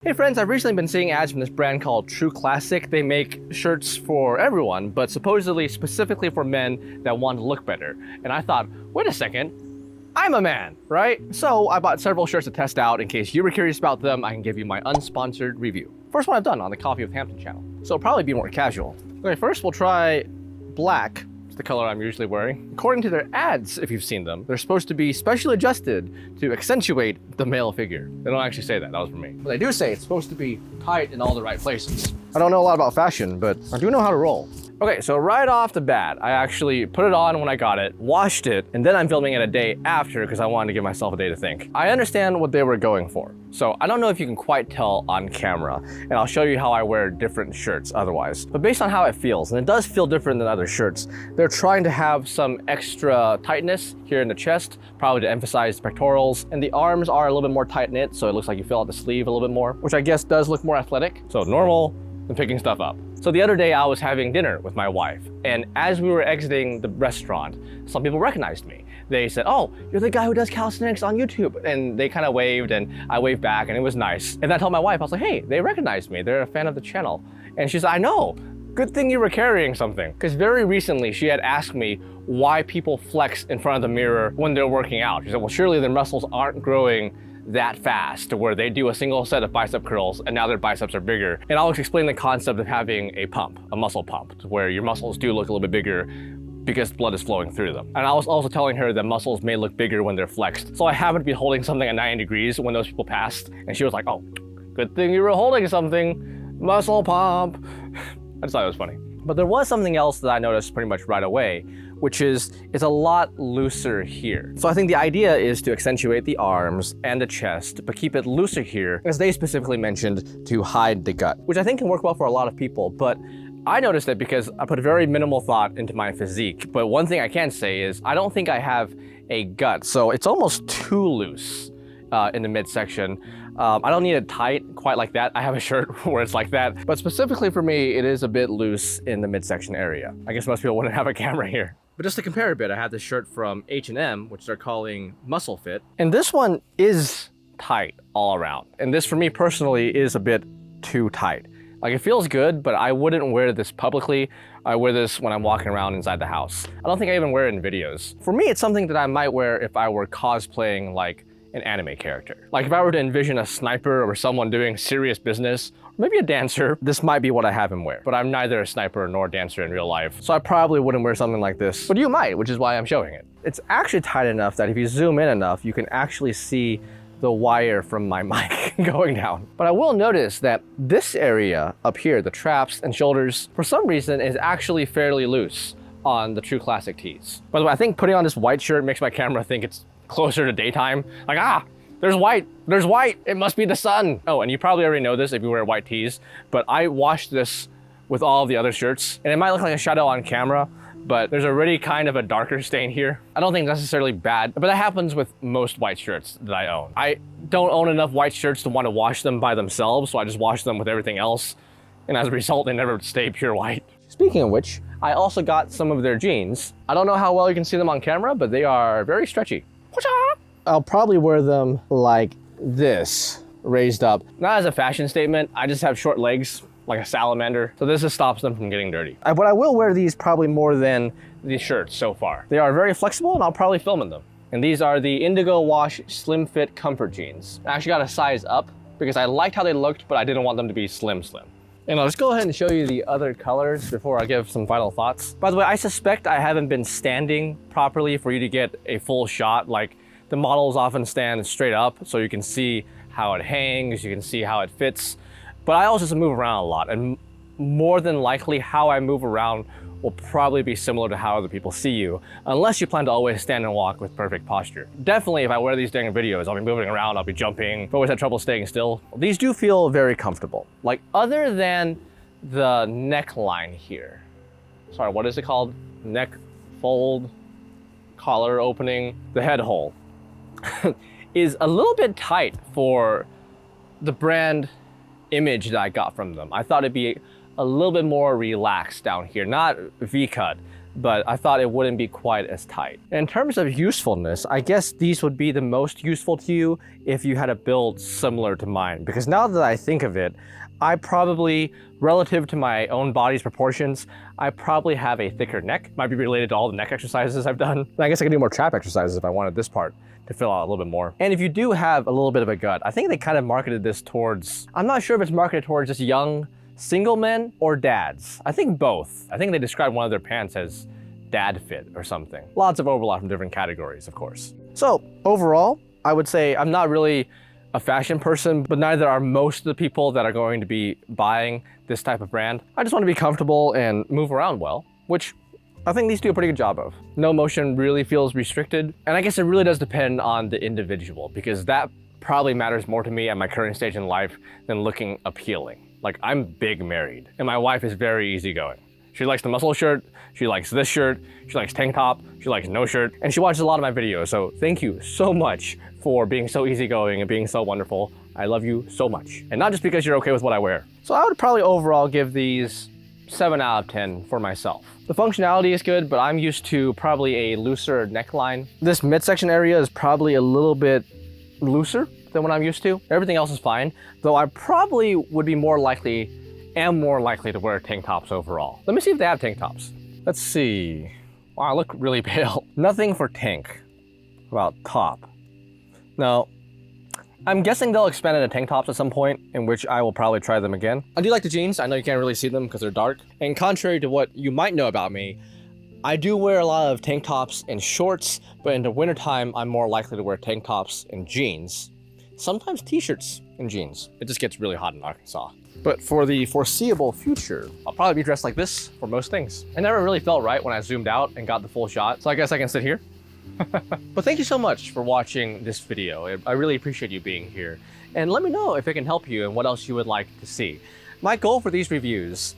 Hey friends, I've recently been seeing ads from this brand called True Classic. They make shirts for everyone, but supposedly specifically for men that want to look better. And I thought, wait a second, I'm a man, right? So I bought several shirts to test out. In case you were curious about them, I can give you my unsponsored review. First one I've done on the Coffee with Hampton channel. So it'll probably be more casual. Okay, first we'll try black. It's the color I'm usually wearing. According to their ads, if you've seen them, they're supposed to be specially adjusted to accentuate the male figure. They don't actually say that, that was for me. But they do say it's supposed to be tight in all the right places. I don't know a lot about fashion, but I do know how to roll. Okay, so right off the bat, I actually put it on when I got it, washed it, and then I'm filming it a day after because I wanted to give myself a day to think. I understand what they were going for. So I don't know if you can quite tell on camera, and I'll show you how I wear different shirts otherwise. But based on how it feels, and it does feel different than other shirts, they're trying to have some extra tightness here in the chest, probably to emphasize the pectorals, and the arms are a little bit more tight-knit, so it looks like you fill out the sleeve a little bit more, which I guess does look more athletic. So normal and picking stuff up. So the other day I was having dinner with my wife, and as we were exiting the restaurant, some people recognized me. They said, "Oh, you're the guy who does calisthenics on YouTube." And they kind of waved, and I waved back, and it was nice. And I told my wife, I was like, "Hey, they recognized me. They're a fan of the channel." And she said, "I know. Good thing you were carrying something." Because very recently she had asked me why people flex in front of the mirror when they're working out. She said, well, surely their muscles aren't growing that fast to where they do a single set of bicep curls and now their biceps are bigger. And I'll explain the concept of having a pump, a muscle pump, where your muscles do look a little bit bigger because blood is flowing through them. And I was also telling her that muscles may look bigger when they're flexed. So I happened to be holding something at 90 degrees when those people passed, and she was like, "Oh, good thing you were holding something, muscle pump." I just thought it was funny. But there was something else that I noticed pretty much right away, which is it's a lot looser here. So I think the idea is to accentuate the arms and the chest, but keep it looser here, as they specifically mentioned, to hide the gut, which I think can work well for a lot of people. But I noticed it because I put very minimal thought into my physique. But one thing I can say is I don't think I have a gut, so it's almost too loose in the midsection. I don't need it tight quite like that. I have a shirt where it's like that, but specifically for me, it is a bit loose in the midsection area. I guess most people wouldn't have a camera here. But just to compare a bit, I have this shirt from H&M, which they're calling Muscle Fit. And this one is tight all around. And this for me personally is a bit too tight. Like, it feels good, but I wouldn't wear this publicly. I wear this when I'm walking around inside the house. I don't think I even wear it in videos. For me, it's something that I might wear if I were cosplaying like an anime character. Like if I were to envision a sniper or someone doing serious business, or maybe a dancer, this might be what I have him wear. But I'm neither a sniper nor a dancer in real life, so I probably wouldn't wear something like this. But you might, which is why I'm showing it. It's actually tight enough that if you zoom in enough, you can actually see the wire from my mic going down. But I will notice that this area up here, the traps and shoulders, for some reason is actually fairly loose on the True Classic tees. By the way, I think putting on this white shirt makes my camera think it's closer to daytime. Like, there's white, it must be the sun. Oh, and you probably already know this if you wear white tees, but I washed this with all of the other shirts, and it might look like a shadow on camera, but there's already kind of a darker stain here. I don't think it's necessarily bad, but that happens with most white shirts that I own. I don't own enough white shirts to want to wash them by themselves, so I just wash them with everything else, and as a result, they never stay pure white. Speaking of which, I also got some of their jeans. I don't know how well you can see them on camera, but they are very stretchy. I'll probably wear them like this, raised up. Not as a fashion statement, I just have short legs, like a salamander, so this just stops them from getting dirty. But I will wear these probably more than these shirts so far. They are very flexible, and I'll probably film in them. And these are the Indigo Wash Slim Fit Comfort Jeans. I actually got a size up because I liked how they looked, but I didn't want them to be slim. And I'll just go ahead and show you the other colors before I give some final thoughts. By the way, I suspect I haven't been standing properly for you to get a full shot. Like, the models often stand straight up so you can see how it hangs, you can see how it fits. But I also just move around a lot, and more than likely how I move around will probably be similar to how other people see you, unless you plan to always stand and walk with perfect posture. Definitely if I wear these during videos, I'll be moving around, I'll be jumping. I've always had trouble staying still. These do feel very comfortable. Like, other than the neckline here. Sorry, what is it called? Neck fold, collar opening, the head hole. is a little bit tight for the brand image that I got from them. I thought it'd be a little bit more relaxed down here, not V-cut, but I thought it wouldn't be quite as tight. In terms of usefulness, I guess these would be the most useful to you if you had a build similar to mine, because now that I think of it, I probably, relative to my own body's proportions, I probably have a thicker neck. Might be related to all the neck exercises I've done. And I guess I can do more trap exercises if I wanted this part to fill out a little bit more. And if you do have a little bit of a gut, I think they kind of marketed this towards, I'm not sure if it's marketed towards just young single men or dads. I think both. I think they described one of their pants as dad fit or something. Lots of overlap from different categories, of course. So overall, I would say I'm not really a fashion person, but neither are most of the people that are going to be buying this type of brand. I just want to be comfortable and move around well, which I think these do a pretty good job of. No motion really feels restricted. And I guess it really does depend on the individual, because that probably matters more to me at my current stage in life than looking appealing. Like, I'm big married and my wife is very easygoing. She likes the muscle shirt, she likes this shirt, she likes tank top, she likes no shirt, and she watches a lot of my videos. So thank you so much for being so easygoing and being so wonderful. I love you so much. And not just because you're okay with what I wear. So I would probably overall give these 7 out of 10 for myself. The functionality is good, but I'm used to probably a looser neckline. This midsection area is probably a little bit looser than what I'm used to. Everything else is fine, though I probably would be more likely to wear tank tops overall. Let me see if they have tank tops. Let's see. Wow, I look really pale. Nothing for tank. About top. No. I'm guessing they'll expand into tank tops at some point, in which I will probably try them again. I do like the jeans. I know you can't really see them because they're dark. And contrary to what you might know about me, I do wear a lot of tank tops and shorts, but in the wintertime, I'm more likely to wear tank tops and jeans. Sometimes t-shirts and jeans. It just gets really hot in Arkansas. But for the foreseeable future, I'll probably be dressed like this for most things. It never really felt right when I zoomed out and got the full shot, so I guess I can sit here. But thank you so much for watching this video. I really appreciate you being here. And let me know if it can help you and what else you would like to see. My goal for these reviews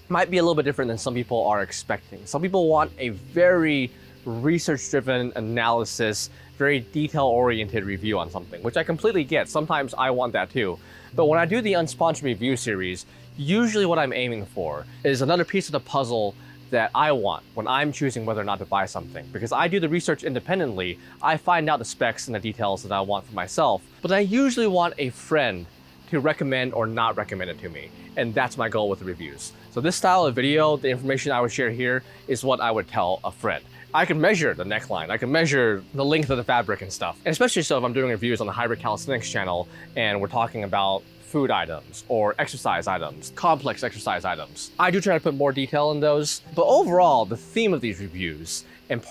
might be a little bit different than some people are expecting. Some people want a very research-driven analysis, very detail-oriented review on something, which I completely get. Sometimes I want that too. But when I do the unsponsored review series, usually what I'm aiming for is another piece of the puzzle that I want when I'm choosing whether or not to buy something. Because I do the research independently, I find out the specs and the details that I want for myself, but I usually want a friend to recommend or not recommend it to me. And that's my goal with the reviews. So this style of video, the information I would share here is what I would tell a friend. I can measure the neckline, I can measure the length of the fabric and stuff. And especially so if I'm doing reviews on the Hybrid Calisthenics channel and we're talking about food items or exercise items, complex exercise items. I do try to put more detail in those, but overall, the theme of these reviews and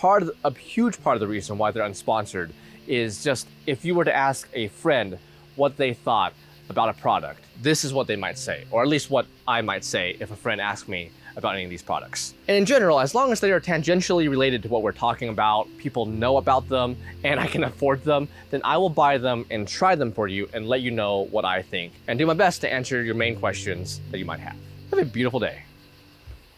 a huge part of the reason why they're unsponsored is just if you were to ask a friend what they thought about a product, this is what they might say, or at least what I might say if a friend asked me about any of these products. And in general, as long as they are tangentially related to what we're talking about, people know about them, and I can afford them, then I will buy them and try them for you and let you know what I think, and do my best to answer your main questions that you might have. Have a beautiful day.